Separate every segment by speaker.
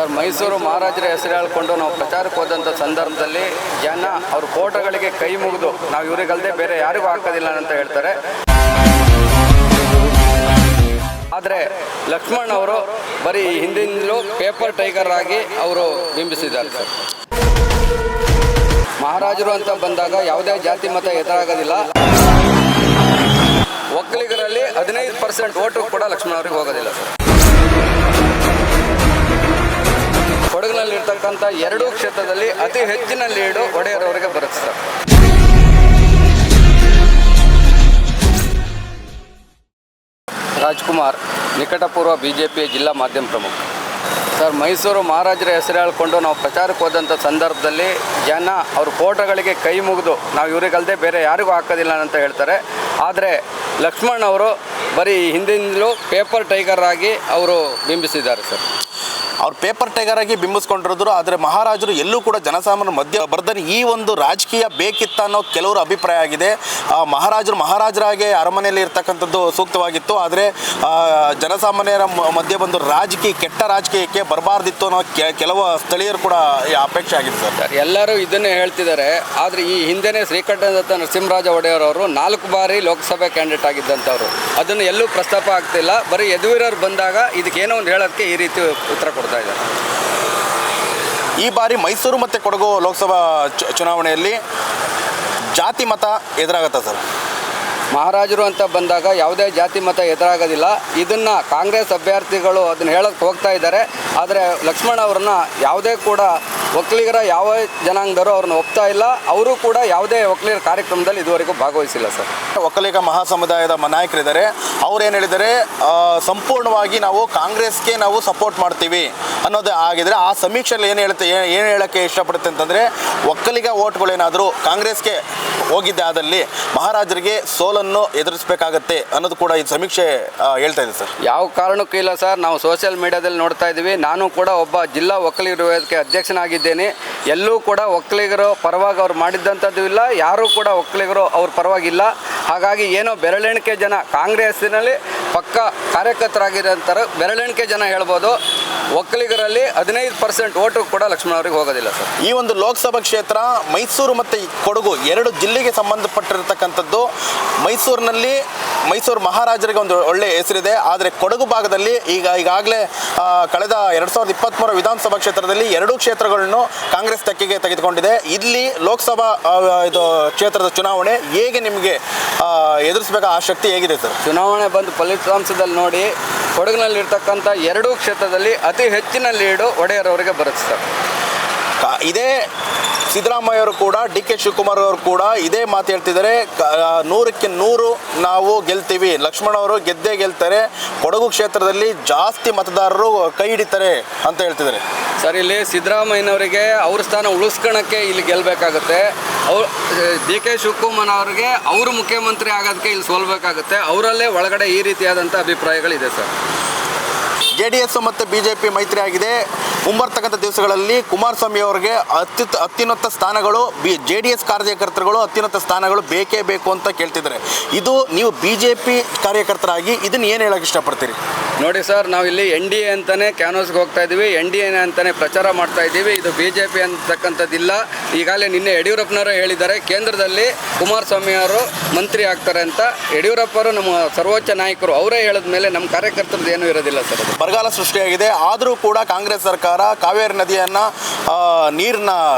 Speaker 1: Sir, Mysuru ಮಹಾರಾಜರ ಹೆಸರು ಹೇಳ್ಕೊಂಡು ನಾವು ಪ್ರಚಾರಕ್ಕೆ ಹೋದಂಥ ಸಂದರ್ಭದಲ್ಲಿ ಜನ ಅವ್ರ ಫೋಟೋಗಳಿಗೆ ಕೈ ಮುಗಿದು ನಾವು ಇವರಿಗಲ್ಲದೆ ಬೇರೆ ಯಾರಿಗೂ ಹಾಕೋದಿಲ್ಲ ಅಂತ ಹೇಳ್ತಾರೆ. ಆದರೆ ಲಕ್ಷ್ಮಣ್ ಅವರು ಬರೀ ಹಿಂದಿಂದಲೂ ಪೇಪರ್ ಟೈಗರ್ ಆಗಿ ಅವರು ಬಿಂಬಿಸಿದ್ದಾರೆ ಸರ್. ಮಹಾರಾಜರು ಅಂತ ಬಂದಾಗ ಯಾವುದೇ ಜಾತಿ ಮತ ಎದುರಾಗೋದಿಲ್ಲ. ಒಕ್ಕಲಿಗರಲ್ಲಿ 15% ಓಟು ಕೂಡ ಲಕ್ಷ್ಮಣ್ ಅವರಿಗೆ ಹೋಗೋದಿಲ್ಲ ಸರ್. ಕೊಡಗಿನಲ್ಲಿರ್ತಕ್ಕಂಥ 2 ಕ್ಷೇತ್ರದಲ್ಲಿ ಅತಿ ಹೆಚ್ಚಿನ ಲೀಡು ಒಡೆಯರ್ ಅವರಿಗೆ ಬರುತ್ತೆ ಸರ್. ರಾಜ್ಕುಮಾರ್, ನಿಕಟಪೂರ್ವ ಬಿಜೆಪಿ ಜಿಲ್ಲಾ ಮಾಧ್ಯಮ ಪ್ರಮುಖ. ಸರ್, ಮೈಸೂರು ಮಹಾರಾಜರ ಹೆಸರು ಹೇಳ್ಕೊಂಡು ನಾವು ಪ್ರಚಾರಕ್ಕೆ ಹೋದಂಥ ಸಂದರ್ಭದಲ್ಲಿ ಜನ ಅವ್ರ ಫೋಟೋಗಳಿಗೆ ಕೈ ಮುಗಿದು ನಾವು ಇವರಿಗಲ್ಲದೆ ಬೇರೆ ಯಾರಿಗೂ ಹಾಕೋದಿಲ್ಲ ಅಂತ ಹೇಳ್ತಾರೆ. ಆದರೆ ಲಕ್ಷ್ಮಣ್ ಅವರು ಬರೀ ಹಿಂದಿಂದಲೂ ಪೇಪರ್ ಟೈಗರ್ ಆಗಿ ಅವರು ಬಿಂಬಿಸಿದ್ದಾರೆ ಸರ್.
Speaker 2: ಅವ್ರು ಪೇಪರ್ ಟೈಗರ್ ಆಗಿ ಬಿಂಬಿಸ್ಕೊಂಡಿರೋದ್ರು. ಆದರೆ ಮಹಾರಾಜರು ಎಲ್ಲೂ ಕೂಡ ಜನಸಾಮಾನ್ಯರ ಮಧ್ಯ ಬರ್దని ಈ ಒಂದು ರಾಜಕೀಯ ಬೇಕಿತ್ತ ಅನ್ನೋ ಕೆಲವರು ಅಭಿಪ್ರಾಯ ಆಗಿದೆ. ಮಹಾರಾಜರಾಗೆ ಅರಮನೆಯಲ್ಲಿ ಇರ್ತಕ್ಕಂಥದ್ದು ಸೂಕ್ತವಾಗಿತ್ತು. ಆದರೆ ಜನಸಾಮಾನ್ಯರ ಮಧ್ಯೆ ಬಂದು ಕೆಟ್ಟ ರಾಜಕೀಯಕ್ಕೆ ಬರಬಾರ್ದಿತ್ತು ಅನ್ನೋ ಕೆಲವು ಸ್ಥಳೀಯರು ಕೂಡ ಅಪೇಕ್ಷೆ ಆಗಿದೆ ಸರ್.
Speaker 1: ಎಲ್ಲರೂ ಇದನ್ನೇ ಹೇಳ್ತಿದ್ದಾರೆ. ಆದರೆ ಈ ಹಿಂದೆನೇ ಶ್ರೀಕಂಠದತ್ತ ನರಸಿಂಹರಾಜ ಒಡೆಯರ್ ಅವರು 4 ಬಾರಿ ಲೋಕಸಭೆ ಕ್ಯಾಂಡಿಡೇಟ್ ಆಗಿದ್ದಂಥವ್ರು. ಅದನ್ನು ಎಲ್ಲೂ ಪ್ರಸ್ತಾಪ ಆಗ್ತಿಲ್ಲ. ಬರೀ ಯದುವೀರರು ಬಂದಾಗ ಇದಕ್ಕೇನೋ ಒಂದು ಹೇಳೋದಕ್ಕೆ ಈ ರೀತಿ ಉತ್ತರ ಕೊಡ್ತಾರೆ.
Speaker 2: ಈ ಬಾರಿ ಮೈಸೂರು ಮತ್ತು ಕೊಡಗು ಲೋಕಸಭಾ ಚುನಾವಣೆಯಲ್ಲಿ ಜಾತಿ ಮತ ಎದುರಾಗತ್ತಾ ಸರ್?
Speaker 1: ಮಹಾರಾಜರು ಅಂತ ಬಂದಾಗ ಯಾವುದೇ ಜಾತಿ ಮತ ಎದುರಾಗೋದಿಲ್ಲ. ಇದನ್ನು ಕಾಂಗ್ರೆಸ್ ಅಭ್ಯರ್ಥಿಗಳು ಅದನ್ನು ಹೇಳೋಕ್ಕೆ ಹೋಗ್ತಾ ಇದ್ದಾರೆ. ಆದರೆ ಲಕ್ಷ್ಮಣ್ ಅವ್ರನ್ನ ಯಾವುದೇ ಕೂಡ ಒಕ್ಕಲಿಗರ ಯಾವ ಜನಾಂಗದವರು ಅವ್ರನ್ನ ಒಪ್ತಾ ಇಲ್ಲ. ಅವರು ಕೂಡ ಯಾವುದೇ ಒಕ್ಕಲಿಗರ ಕಾರ್ಯಕ್ರಮದಲ್ಲಿ ಇದುವರೆಗೂ ಭಾಗವಹಿಸಿಲ್ಲ ಸರ್.
Speaker 2: ಒಕ್ಕಲಿಗ ಮಹಾಸಮುದಾಯದ ನಾಯಕರಿದ್ದಾರೆ. ಅವ್ರು ಏನು ಹೇಳಿದ್ದಾರೆ, ಸಂಪೂರ್ಣವಾಗಿ ನಾವು ಕಾಂಗ್ರೆಸ್ಗೆ ನಾವು ಸಪೋರ್ಟ್ ಮಾಡ್ತೀವಿ ಅನ್ನೋದು ಆಗಿದ್ರೆ ಆ ಸಮೀಕ್ಷೆಯಲ್ಲಿ ಏನು ಹೇಳೋಕ್ಕೆ ಇಷ್ಟಪಡುತ್ತೆ ಅಂತಂದರೆ, ಒಕ್ಕಲಿಗ ಓಟ್ಗಳೇನಾದರೂ ಕಾಂಗ್ರೆಸ್ಗೆ ಹೋಗಿದ್ದೆ ಆದಲ್ಲಿ ಮಹಾರಾಜರಿಗೆ ಸೋಲನ್ನು ಎದುರಿಸಬೇಕಾಗತ್ತೆ ಅನ್ನೋದು ಕೂಡ ಈ ಸಮೀಕ್ಷೆ ಹೇಳ್ತಾ ಇದೆ ಸರ್.
Speaker 1: ಯಾವ ಕಾರಣಕ್ಕೂ ಇಲ್ಲ ಸರ್. ನಾವು ಸೋಷಿಯಲ್ ಮೀಡಿಯಾದಲ್ಲಿ ನೋಡ್ತಾ ಇದ್ದೀವಿ. ನಾನು ಕೂಡ ಒಬ್ಬ ಜಿಲ್ಲಾ ಒಕ್ಕಲಿಗರ ವೇದಿಕೆ ಅಧ್ಯಕ್ಷನಾಗಿದ್ದೇನೆ. ಎಲ್ಲೂ ಕೂಡ ಒಕ್ಕಲಿಗರು ಪರವಾಗಿ ಅವ್ರು ಮಾಡಿದ್ದಂಥದ್ದು ಇಲ್ಲ. ಯಾರೂ ಕೂಡ ಒಕ್ಕಲಿಗರು ಅವ್ರ ಪರವಾಗಿಲ್ಲ. ಹಾಗಾಗಿ ಏನೋ ಬೆರಳೆಣಿಕೆ ಜನ ಕಾಂಗ್ರೆಸ್ಸಿನಲ್ಲಿ ಪಕ್ಕ ಕಾರ್ಯಕರ್ತರಾಗಿರೋಂಥರ ಬೆರಳೆಣಿಕೆ ಜನ ಹೇಳ್ಬೋದು. ಒಕ್ಕಲಿಗರಲ್ಲಿ 15% ಓಟು ಕೂಡ ಲಕ್ಷ್ಮಣ್ ಅವರಿಗೆ ಹೋಗೋದಿಲ್ಲ ಸರ್.
Speaker 2: ಈ ಒಂದು ಲೋಕಸಭಾ ಕ್ಷೇತ್ರ ಮೈಸೂರು ಮತ್ತು ಕೊಡಗು 2 ಜಿಲ್ಲೆಗೆ ಸಂಬಂಧಪಟ್ಟಿರತಕ್ಕಂಥದ್ದು. ಮೈಸೂರು ಮಹಾರಾಜರಿಗೆ ಒಂದು ಒಳ್ಳೆ ಹೆಸರಿದೆ. ಆದರೆ ಕೊಡಗು ಭಾಗದಲ್ಲಿ ಈಗಾಗಲೇ ಕಳೆದ 2023 ವಿಧಾನಸಭಾ ಕ್ಷೇತ್ರದಲ್ಲಿ 2 ಕ್ಷೇತ್ರಗಳನ್ನು ಕಾಂಗ್ರೆಸ್ ತೆಕ್ಕೆಗೆ ತೆಗೆದುಕೊಂಡಿದೆ. ಇಲ್ಲಿ ಲೋಕಸಭಾ ಕ್ಷೇತ್ರದ ಚುನಾವಣೆ ಹೇಗೆ ನಿಮಗೆ ಎದುರಿಸಬೇಕಾ ಆ ಶಕ್ತಿ ಹೇಗಿದೆ ಸರ್?
Speaker 1: ಚುನಾವಣೆ ಬಂದು ಫಲಿತಾಂಶದಲ್ಲಿ ನೋಡಿ, ಕೊಡಗಿನಲ್ಲಿರ್ತಕ್ಕಂಥ 2 ಕ್ಷೇತ್ರದಲ್ಲಿ ಅತಿ ಹೆಚ್ಚಿನ ಲೀಡು ಒಡೆಯರ್ ಅವರಿಗೆ ಬರುತ್ತೆ ಸರ್.
Speaker 2: ಇದೇ ಸಿದ್ದರಾಮಯ್ಯವರು ಕೂಡ ಡಿ ಕೆ ಶಿವಕುಮಾರ್ ಅವರು ಕೂಡ ಇದೇ ಮಾತು ಹೇಳ್ತಿದ್ದಾರೆ. 100ಕ್ಕೆ 100 ನಾವು ಗೆಲ್ತೀವಿ, ಲಕ್ಷ್ಮಣ್ ಅವರು ಗೆದ್ದೇ ಗೆಲ್ತಾರೆ, ಕೊಡಗು ಕ್ಷೇತ್ರದಲ್ಲಿ ಜಾಸ್ತಿ ಮತದಾರರು ಕೈ ಹಿಡಿತಾರೆ ಅಂತ ಹೇಳ್ತಿದ್ದಾರೆ
Speaker 1: ಸರ್. ಇಲ್ಲಿ ಸಿದ್ದರಾಮಯ್ಯನವರಿಗೆ ಅವ್ರ ಸ್ಥಾನ ಉಳಿಸ್ಕೊಳಕ್ಕೆ ಇಲ್ಲಿ ಗೆಲ್ಲಬೇಕಾಗುತ್ತೆ. ಡಿ ಕೆ ಶಿವಕುಮಾರ್ ಅವರಿಗೆ ಅವರು ಮುಖ್ಯಮಂತ್ರಿ ಆಗೋದಕ್ಕೆ ಇಲ್ಲಿ ಸೋಲ್ಬೇಕಾಗುತ್ತೆ. ಅವರಲ್ಲೇ ಒಳಗಡೆ ಈ ರೀತಿಯಾದಂಥ ಅಭಿಪ್ರಾಯಗಳಿದೆ ಸರ್.
Speaker 2: JDS ಮತ್ತು BJP ಮೈತ್ರಿ ಆಗಿದೆ. ಮುಂಬರ್ತಕ್ಕಂಥ ದಿವಸಗಳಲ್ಲಿ ಕುಮಾರಸ್ವಾಮಿ ಅವರಿಗೆ ಅತ್ಯುನ್ನತ ಸ್ಥಾನಗಳು, JDS ಕಾರ್ಯಕರ್ತರುಗಳು ಅತ್ಯುನ್ನತ ಸ್ಥಾನಗಳು ಬೇಕೇ ಬೇಕು ಅಂತ ಕೇಳ್ತಿದ್ದಾರೆ. ಇದು ನೀವು BJP ಕಾರ್ಯಕರ್ತರಾಗಿ ಇದನ್ನು ಏನು ಹೇಳೋಕ್ಕೆ ಇಷ್ಟಪಡ್ತೀರಿ?
Speaker 1: ನೋಡಿ ಸರ್, ನಾವು ಇಲ್ಲಿ NDA ಅಂತಲೇ ಕ್ಯಾನ್ವಾಸ್ಗೆ ಹೋಗ್ತಾ ಇದ್ದೀವಿ, NDA ಅಂತಲೇ ಪ್ರಚಾರ ಮಾಡ್ತಾ ಇದ್ದೀವಿ. ಇದು BJP ಅಂತಕ್ಕಂಥದ್ದಿಲ್ಲ. ಈಗಾಗಲೇ ನಿನ್ನೆ ಯಡಿಯೂರಪ್ಪನವರು ಹೇಳಿದ್ದಾರೆ, ಕೇಂದ್ರದಲ್ಲಿ ಕುಮಾರಸ್ವಾಮಿ ಅವರು ಮಂತ್ರಿ ಆಗ್ತಾರೆ ಅಂತ. ಯಡಿಯೂರಪ್ಪರು ನಮ್ಮ ಸರ್ವೋಚ್ಚ ನಾಯಕರು, ಅವರೇ ಹೇಳಿದ ಮೇಲೆ ನಮ್ಮ ಕಾರ್ಯಕರ್ತರದ್ದು ಏನೂ ಇರೋದಿಲ್ಲ ಸರ್.
Speaker 2: ಬರಗಾಲ ಸೃಷ್ಟಿಯಾಗಿದೆ. ಆದರೂ ಕೂಡ ಕಾಂಗ್ರೆಸ್ ಸರ್ಕಾರ ಕಾವೇರಿ ನದಿಯನ್ನು ನೀರನ್ನ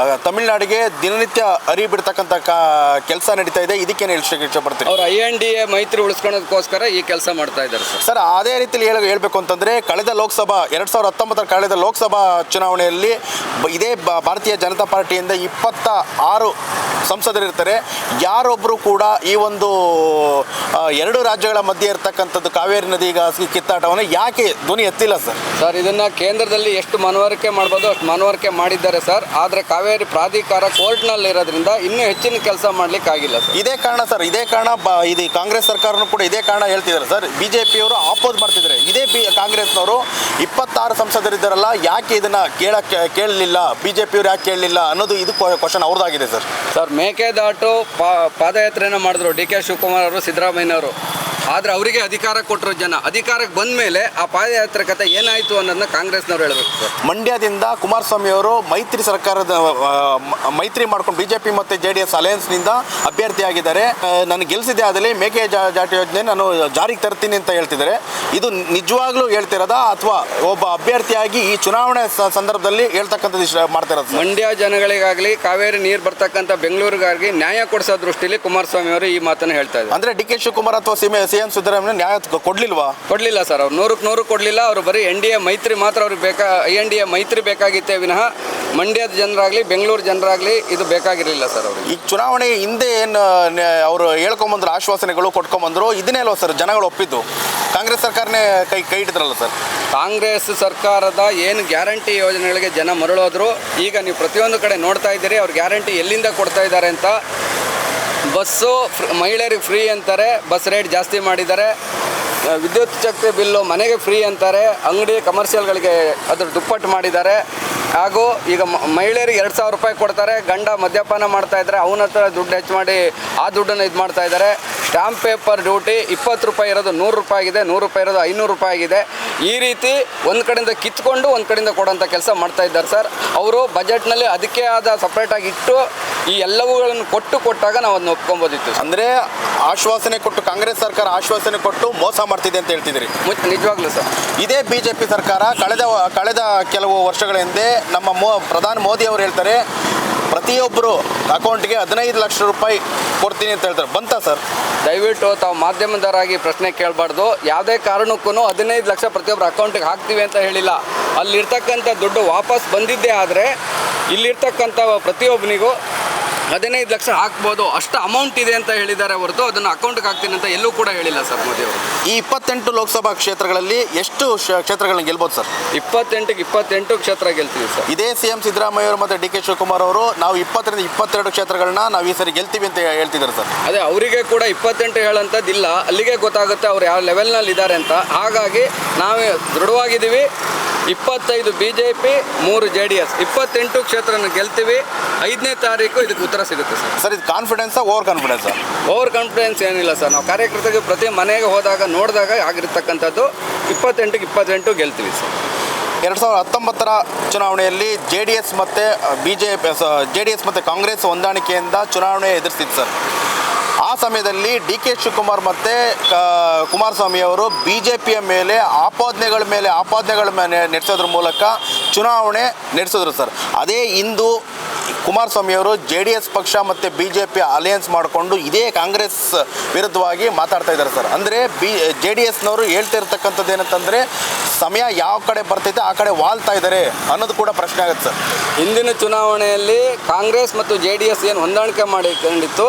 Speaker 2: ತಮಿಳುನಾಡಿಗೆ ದಿನನಿತ್ಯ ಹರಿಬಿಡ್ತಕ್ಕಂಥ ಕೆಲಸ ನಡೀತಾ ಇದೆ. ಇದಕ್ಕೇನು ಹೇಳಕ್ಕೆ ಇಷ್ಟಪಡ್ತೀವಿ?
Speaker 1: ಅವರು INDA ಮೈತ್ರಿ ಉಳಿಸ್ಕೊಳ್ಳೋದಕ್ಕೋಸ್ಕರ ಈ ಕೆಲಸ ಮಾಡ್ತಾ ಇದ್ದಾರೆ
Speaker 2: ಸರ್. ಅದೇ ರೀತಿಯಲ್ಲಿ ಹೇಳಬೇಕು ಅಂತಂದರೆ, ಕಳೆದ 2019 ಕಳೆದ ಲೋಕಸಭಾ ಚುನಾವಣೆಯಲ್ಲಿ ಇದೇ ಭಾರತೀಯ ಜನತಾ ಪಾರ್ಟಿಯಿಂದ 26 ಸಂಸದರಿರ್ತಾರೆ. ಯಾರೊಬ್ಬರು ಕೂಡ ಈ ಒಂದು 2 ರಾಜ್ಯಗಳ ಮಧ್ಯೆ ಇರ್ತಕ್ಕಂಥದ್ದು ಕಾವೇರಿ ನದಿಗಾಗಿ ಕಿತ್ತಾಟವನ್ನು ಯಾಕೆ ಧ್ವನಿ ಎತ್ತಿಲ್ಲ ಸರ್?
Speaker 1: ಸರ್, ಇದನ್ನು ಕೇಂದ್ರದಲ್ಲಿ ಎಷ್ಟು ಮನವರಿಕೆ ಮಾಡ್ಬೋದು ಅಷ್ಟು ಮನವರಿಕೆ ಮಾಡಿದ್ದಾರೆ ಸರ್. ಆದರೆ ಕಾವೇರಿ ಪ್ರಾಧಿಕಾರ ಕೋರ್ಟ್ನಲ್ಲಿ ಇರೋದ್ರಿಂದ ಇನ್ನೂ ಹೆಚ್ಚಿನ ಕೆಲಸ ಮಾಡಲಿಕ್ಕೆ ಆಗಿಲ್ಲ ಸರ್.
Speaker 2: ಇದೇ ಕಾರಣ ಸರ್, ಇದೇ ಕಾರಣ ಇದು ಕಾಂಗ್ರೆಸ್ ಸರ್ಕಾರನೂ ಕೂಡ ಇದೇ ಕಾರಣ ಹೇಳ್ತಿದ್ದಾರೆ ಸರ್. BJPಯವರು ಆಪೋಸ್ ಮಾಡ್ತಿದ್ದಾರೆ. ಇದೇ ಕಾಂಗ್ರೆಸ್ನವರು 26 ಸಂಸದರಿದ್ದಾರಲ್ಲ, ಯಾಕೆ ಇದನ್ನು ಕೇಳಲಿಲ್ಲ, BJPಯವರು ಯಾಕೆ ಕೇಳಲಿಲ್ಲ ಅನ್ನೋದು ಇದು ಕ್ವಶನ್ ಅವ್ರದ್ದಾಗಿದೆ ಸರ್.
Speaker 1: ಮೇಕೆದಾಟು ಪಾದಯಾತ್ರೆಯನ್ನು ಮಾಡಿದ್ರು ಡಿ ಕೆ ಶಿವಕುಮಾರ್ ಅವರು, ಸಿದ್ದರಾಮಯ್ಯನವರು. ಆದರೆ ಅವರಿಗೆ ಅಧಿಕಾರ ಕೊಟ್ಟರು ಜನ. ಅಧಿಕಾರಕ್ಕೆ ಬಂದ ಮೇಲೆ ಆ ಪಾದಯಾತ್ರೆ ಕಥೆ ಏನಾಯಿತು ಅನ್ನೋದನ್ನ ಕಾಂಗ್ರೆಸ್ನವ್ರು ಹೇಳಬೇಕು ಸರ್.
Speaker 2: ಮಂಡ್ಯದಿಂದ ಕುಮಾರಸ್ವಾಮಿ ಅವರು ಮೈತ್ರಿ ಸರ್ಕಾರದ ಮೈತ್ರಿ ಮಾಡ್ಕೊಂಡು ಬಿಜೆಪಿ ಮತ್ತು JDS ಅಲಯನ್ಸ್ನಿಂದ ಅಭ್ಯರ್ಥಿಯಾಗಿದ್ದಾರೆ. ನನಗೆ ಗೆಲ್ಲಿಸಿದೆ ಆದಲ್ಲಿ ಮೇಕೆದಾಟು ಯೋಜನೆ ನಾನು ಜಾರಿಗೆ ತರ್ತೀನಿ ಅಂತ ಹೇಳ್ತಿದ್ದಾರೆ. ಇದು ನಿಜವಾಗ್ಲೂ ಹೇಳ್ತಿರೋದಾ ಅಥವಾ ಒಬ್ಬ ಅಭ್ಯರ್ಥಿಯಾಗಿ ಈ ಚುನಾವಣೆ ಸಂದರ್ಭದಲ್ಲಿ ಹೇಳ್ತಕ್ಕಂಥದ್ದು ಮಾಡ್ತಿರೋದು?
Speaker 1: ಮಂಡ್ಯ ಜನಗಳಿಗಾಗಲಿ ಕಾವೇರಿ ನೀರು ಬರ್ತಕ್ಕಂಥ ಬೆಂಗಳೂರಿಗಾಗಿ ನ್ಯಾಯ ಕೊಡಿಸೋ ದೃಷ್ಟಿಯಲ್ಲಿ ಕುಮಾರಸ್ವಾಮಿ ಅವರು ಈ ಮಾತನ್ನು ಹೇಳ್ತಾ ಇದ್ದಾರೆ.
Speaker 2: ಅಂದ್ರೆ DK ಶಿವಕುಮಾರ್ ಅಥವಾ CM ಸಿದ್ದರಾಮಯ್ಯ ನ್ಯಾಯ ಕೊಡ್ಲಿಲ್ವಾ?
Speaker 1: ಕೊಡಲಿಲ್ಲ ಸರ್. ಅವ್ರು 100ಕ್ಕೆ 100 ಕೊಡಲಿಲ್ಲ. ಅವರು ಬರೀ NDA ಮೈತ್ರಿ ಮಾತ್ರ ಅವ್ರಿಗೆ NDA ಮೈತ್ರಿ ಬೇಕಾಗಿತ್ತೇ ವಿನಃ ಮಂಡ್ಯದ ಜನರಾಗಲಿ ಬೆಂಗಳೂರು ಜನರಾಗಲಿ ಇದು ಬೇಕಾಗಿರಲಿಲ್ಲ ಸರ್. ಅವರು
Speaker 2: ಈ ಚುನಾವಣೆ ಹಿಂದೆ ಏನು ಅವರು ಹೇಳ್ಕೊಂಬಂದ್ರು, ಆಶ್ವಾಸನೆಗಳು ಕೊಟ್ಕೊಂಬಂದ್ರು, ಇದನ್ನೇ ಅಲ್ವಾ ಸರ್ ಜನಗಳು ಒಪ್ಪಿದ್ದು? ಕಾಂಗ್ರೆಸ್ ಸರ್ಕಾರನೇ ಕೈ ಇಟ್ಟಿದ್ರಲ್ಲ ಸರ್.
Speaker 1: ಕಾಂಗ್ರೆಸ್ ಸರ್ಕಾರದ ಏನು ಗ್ಯಾರಂಟಿ ಯೋಜನೆಗಳಿಗೆ ಜನ ಮರಳೋದ್ರು. ಈಗ ನೀವು ಪ್ರತಿಯೊಂದು ಕಡೆ ನೋಡ್ತಾ ಇದ್ದೀರಿ ಅವ್ರು ಗ್ಯಾರಂಟಿ ಎಲ್ಲಿಂದ ಕೊಡ್ತಾ ಇದ್ದಾರೆ ಅಂತ. ಬಸ್ಸು ಮಹಿಳೆಯರಿಗೆ ಫ್ರೀ ಅಂತಾರೆ, ಬಸ್ ರೇಟ್ ಜಾಸ್ತಿ ಮಾಡಿದ್ದಾರೆ. ವಿದ್ಯುತ್ ಶಕ್ತಿ ಬಿಲ್ಲು ಮನೆಗೆ ಫ್ರೀ ಅಂತಾರೆ, ಅಂಗಡಿ ಕಮರ್ಷಿಯಲ್ಗಳಿಗೆ ಅದ್ರ ದುಪ್ಪಟ್ಟು ಮಾಡಿದ್ದಾರೆ. ಹಾಗೂ ಈಗ ಮಹಿಳೆಯರಿಗೆ 2,000 ರೂಪಾಯಿ ಕೊಡ್ತಾರೆ. ಗಂಡ ಮದ್ಯಪಾನ ಮಾಡ್ತಾ ಇದ್ದಾರೆ, ಅವನ ಹತ್ರ ದುಡ್ಡು ಹೆಚ್ಚು ಮಾಡಿ ಆ ದುಡ್ಡನ್ನು ಇದು ಮಾಡ್ತಾ ಇದ್ದಾರೆ. ಸ್ಟ್ಯಾಂಪ್ ಪೇಪರ್ ಡ್ಯೂಟಿ 20 ರೂಪಾಯಿ ಇರೋದು 100 ರೂಪಾಯಿ ಆಗಿದೆ, 100 ರೂಪಾಯಿ ಇರೋದು 500 ರೂಪಾಯಿ ಆಗಿದೆ. ಈ ರೀತಿ ಒಂದು ಕಡೆಯಿಂದ ಕಿತ್ಕೊಂಡು ಒಂದು ಕಡೆಯಿಂದ ಕೊಡೋಂಥ ಕೆಲಸ ಮಾಡ್ತಾ ಇದ್ದಾರೆ ಸರ್. ಅವರು ಬಜೆಟ್ನಲ್ಲಿ ಅದಕ್ಕೆ ಆದ ಸಪ್ರೇಟಾಗಿ ಇಟ್ಟು ಈ ಎಲ್ಲವುಗಳನ್ನು ಕೊಟ್ಟಾಗ ನಾವು ಅದನ್ನ ಒಪ್ಕೊಬೋದಿತ್ತು.
Speaker 2: ಅಂದರೆ ಆಶ್ವಾಸನೆ ಕೊಟ್ಟು ಕಾಂಗ್ರೆಸ್ ಸರ್ಕಾರ ಆಶ್ವಾಸನೆ ಕೊಟ್ಟು ಮೋಸ ಮಾಡ್ತಿದೆ ಅಂತ ಹೇಳ್ತಿದ್ದೀರಿ?
Speaker 1: ನಿಜವಾಗ್ಲೂ ಸರ್.
Speaker 2: ಇದೇ BJP ಸರ್ಕಾರ ಕಳೆದ ಕೆಲವು ವರ್ಷಗಳ ಹಿಂದೆ ನಮ್ಮ ಪ್ರಧಾನಿ ಮೋದಿ ಅವರು ಹೇಳ್ತಾರೆ ಪ್ರತಿಯೊಬ್ಬರು ಅಕೌಂಟ್ಗೆ 15 ಲಕ್ಷ ರೂಪಾಯಿ ಕೊಡ್ತೀನಿ ಅಂತ ಹೇಳ್ತಾರೆ. ಬಂತಾ ಸರ್?
Speaker 1: ದಯವಿಟ್ಟು ತಾವು ಮಾಧ್ಯಮದವರಾಗಿ ಪ್ರಶ್ನೆ ಕೇಳಬಾರ್ದು. ಯಾವುದೇ ಕಾರಣಕ್ಕೂ 15 ಲಕ್ಷ ಪ್ರತಿಯೊಬ್ಬರು ಅಕೌಂಟಿಗೆ ಹಾಕ್ತೀವಿ ಅಂತ ಹೇಳಿಲ್ಲ. ಅಲ್ಲಿರ್ತಕ್ಕಂಥ ದುಡ್ಡು ವಾಪಸ್ ಬಂದಿದ್ದೇ ಆದರೆ ಇಲ್ಲಿರ್ತಕ್ಕಂಥ ಪ್ರತಿಯೊಬ್ಬನಿಗೂ 15 ಲಕ್ಷ ಹಾಕ್ಬೋದು, ಅಷ್ಟು ಅಮೌಂಟ್ ಇದೆ ಅಂತ ಹೇಳಿದ್ದಾರೆ ಹೊರತು ಅದನ್ನು ಅಕೌಂಟ್ಗೆ ಹಾಕ್ತೀನಿ ಅಂತ ಎಲ್ಲೂ ಕೂಡ ಹೇಳಿಲ್ಲ ಸರ್ ಮೋದಿ ಅವರು.
Speaker 2: ಈ 28 ಲೋಕಸಭಾ ಕ್ಷೇತ್ರಗಳಲ್ಲಿ ಎಷ್ಟು ಕ್ಷೇತ್ರಗಳನ್ನ ಗೆಲ್ಬೋದು ಸರ್?
Speaker 1: 28ಕ್ಕೆ 28 ಕ್ಷೇತ್ರ ಗೆಲ್ತೀವಿ ಸರ್.
Speaker 2: ಇದೇ CM ಸಿದ್ದರಾಮಯ್ಯ ಅವರು ಮತ್ತು DK ಶಿವಕುಮಾರ್ ಅವರು ನಾವು 20ರಿಂದ 22 ಕ್ಷೇತ್ರಗಳನ್ನ ನಾವು ಈ ಸರಿ ಗೆಲ್ತೀವಿ ಅಂತ ಹೇಳ್ತಿದ್ದಾರೆ ಸರ್.
Speaker 1: ಅದೇ ಅವರಿಗೆ ಕೂಡ 28 ಹೇಳೋಂಥದ್ದಿಲ್ಲ, ಅಲ್ಲಿಗೆ ಗೊತ್ತಾಗುತ್ತೆ ಅವ್ರು ಯಾವ ಲೆವೆಲ್ನಲ್ಲಿ ಇದ್ದಾರೆ ಅಂತ. ಹಾಗಾಗಿ ನಾವೇ ದೃಢವಾಗಿದ್ದೀವಿ. 25 BJP, 3 JDS, 28 ಕ್ಷೇತ್ರನ ಗೆಲ್ತೀವಿ. 5ನೇ ತಾರೀಕು ಇದಕ್ಕೆ ಉತ್ತರ ಸಿಗುತ್ತೆ ಸರ್.
Speaker 2: ಸರ್, ಇದು ಕಾನ್ಫಿಡೆನ್ಸಾ ಓವರ್ ಕಾನ್ಫಿಡೆನ್ಸಾ?
Speaker 1: ಓವರ್ ಕಾನ್ಫಿಡೆನ್ಸ್ ಏನಿಲ್ಲ ಸರ್. ನಾವು ಕಾರ್ಯಕರ್ತರಿಗೆ ಪ್ರತಿ ಮನೆಗೆ ಹೋದಾಗ ನೋಡಿದಾಗ ಆಗಿರ್ತಕ್ಕಂಥದ್ದು 28ಕ್ಕೆ 28 ಗೆಲ್ತೀವಿ ಸರ್.
Speaker 2: 2019ರ ಚುನಾವಣೆಯಲ್ಲಿ JDS ಮತ್ತು ಕಾಂಗ್ರೆಸ್ ಹೊಂದಾಣಿಕೆಯಿಂದ ಚುನಾವಣೆ ಎದುರಿಸಿತ್ತು ಸರ್. ಆ ಸಮಯದಲ್ಲಿ DK ಶಿವಕುಮಾರ್ ಮತ್ತು ಕುಮಾರಸ್ವಾಮಿ ಅವರು BJPಯ ಮೇಲೆ ಆಪಾದನೆಗಳ ಮೇಲೆ ನಡೆಸೋದ್ರ ಮೂಲಕ ಚುನಾವಣೆ ನಡೆಸಿದ್ರು ಸರ್. ಅದೇ ಇಂದು ಕುಮಾರಸ್ವಾಮಿ ಅವರು JDS ಪಕ್ಷ ಮತ್ತು BJP ಅಲಯನ್ಸ್ ಮಾಡಿಕೊಂಡು ಇದೇ ಕಾಂಗ್ರೆಸ್ ವಿರುದ್ಧವಾಗಿ ಮಾತಾಡ್ತಾ ಇದ್ದಾರೆ ಸರ್. ಅಂದರೆ JDSನವರು ಹೇಳ್ತಾ ಇರ್ತಕ್ಕಂಥದ್ದು ಏನಂತಂದರೆ ಸಮಯ ಯಾವ ಕಡೆ ಬರ್ತೈತೆ ಆ ಕಡೆ ವಾಲ್ತಾ ಇದ್ದಾರೆ ಅನ್ನೋದು ಕೂಡ ಪ್ರಶ್ನೆ ಆಗುತ್ತೆ ಸರ್.
Speaker 1: ಹಿಂದಿನ ಚುನಾವಣೆಯಲ್ಲಿ ಕಾಂಗ್ರೆಸ್ ಮತ್ತು JDS ಏನು ಹೊಂದಾಣಿಕೆ ಮಾಡಿಕೊಂಡಿತ್ತು,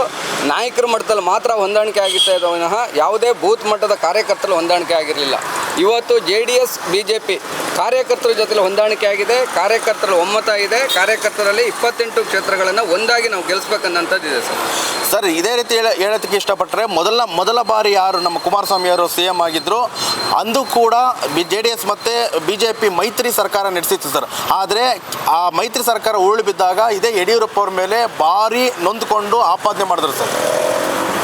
Speaker 1: ನಾಯಕರ ಮಟ್ಟದಲ್ಲಿ ಮಾತ್ರ ಹೊಂದಾಣಿಕೆ ಆಗಿತ್ತು ವಿನಃ ಯಾವುದೇ ಬೂತ್ ಮಟ್ಟದ ಕಾರ್ಯಕರ್ತರು ಹೊಂದಾಣಿಕೆ ಆಗಿರಲಿಲ್ಲ. ಇವತ್ತು JDS BJP ಕಾರ್ಯಕರ್ತರ ಜೊತೆಲಿ ಹೊಂದಾಣಿಕೆ ಆಗಿದೆ, ಕಾರ್ಯಕರ್ತರ ಒಮ್ಮತ ಇದೆ. ಕಾರ್ಯಕರ್ತರಲ್ಲಿ 28 ಕ್ಷೇತ್ರಗಳನ್ನು ಒಂದಾಗಿ ನಾವು ಗೆಲ್ಲಿಸ್ಬೇಕನ್ನಂಥದ್ದಿದೆ ಸರ್.
Speaker 2: ಸರ್, ಇದೇ ರೀತಿ ಹೇಳೋದಕ್ಕೆ ಇಷ್ಟಪಟ್ಟರೆ ಮೊದಲ ಬಾರಿ ಯಾರು ನಮ್ಮ ಕುಮಾರಸ್ವಾಮಿ ಅವರು CM ಆಗಿದ್ದರು ಅಂದು ಕೂಡ JDS ಮತ್ತು BJP ಮೈತ್ರಿ ಸರ್ಕಾರ ನಡೆಸಿತ್ತು ಸರ್. ಆದರೆ ಆ ಮೈತ್ರಿ ಸರ್ಕಾರ ಉರುಳು ಬಿದ್ದಾಗ ಇದೇ ಯಡಿಯೂರಪ್ಪ ಅವ್ರ ಮೇಲೆ ಭಾರಿ ನೊಂದ್ಕೊಂಡು ಆಪಾದನೆ ಮಾಡಿದ್ರು ಸರ್.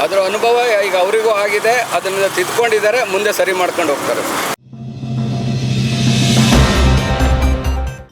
Speaker 1: ಅದರ ಅನುಭವ ಈಗ ಅವರಿಗೂ ಆಗಿದೆ, ಅದನ್ನು ತಿದ್ಕೊಂಡಿದ್ದಾರೆ, ಮುಂದೆ ಸರಿ ಮಾಡ್ಕೊಂಡು ಹೋಗ್ತಾರೆ.